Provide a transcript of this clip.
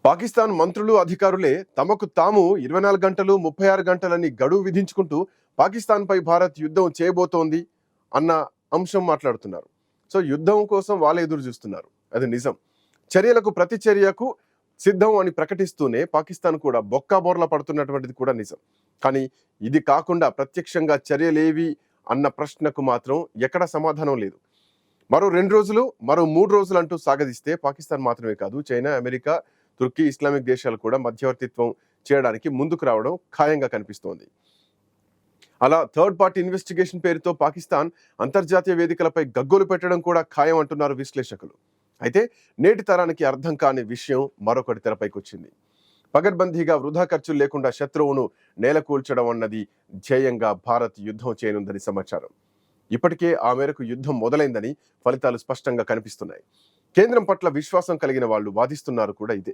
పాకిస్తాన్ మంత్రులు, అధికారులే తమకు తాము 24 గంటలు, 36 గంటలని గడువు విధించుకుంటూ పాకిస్తాన్‌పై భారత్ యుద్ధం చేయబోతోంది అన్న అంశం మాట్లాడుతున్నారు. సో, యుద్ధం కోసం వాళ్ళే ఎదురు చూస్తున్నారు. అది నిజం. చర్యలకు ప్రతి చర్యకు సిద్ధం అని ప్రకటిస్తూనే పాకిస్తాన్ కూడా బొక్కాబోర్లా పడుతున్నటువంటిది కూడా నిజం. కానీ ఇది కాకుండా ప్రత్యక్షంగా చర్యలేవి అన్న ప్రశ్నకు మాత్రం ఎక్కడ సమాధానం లేదు. మరో 2 రోజులు, మరో 3 రోజులు అంటూ సాగదీస్తే పాకిస్తాన్ మాత్రమే కాదు, చైనా, అమెరికా, తుర్కీ, ఇస్లామిక్ దేశాలు కూడా మధ్యవర్తిత్వం చేయడానికి ముందుకు రావడం ఖాయంగా కనిపిస్తోంది. అలా థర్డ్ పార్టీ ఇన్వెస్టిగేషన్ పేరుతో పాకిస్తాన్ అంతర్జాతీయ వేదికలపై గగ్గోలు పెట్టడం కూడా ఖాయం అంటున్నారు విశ్లేషకులు. అయితే నేటి తరానికి అర్థం కాని విషయం మరొకటి తెరపైకొచ్చింది. పగడ్బందీగా వృధా ఖర్చులు లేకుండా శత్రువును నేలకూల్చడం అన్నది ధ్యేయంగా భారత్ యుద్ధం చేయనుందని సమాచారం. ఇప్పటికే ఆ మేరకు యుద్ధం మొదలైందని ఫలితాలు స్పష్టంగా కనిపిస్తున్నాయి. కేంద్రం పట్ల విశ్వాసం కలిగిన వాళ్ళు వాదిస్తున్నారు కూడా ఇదే.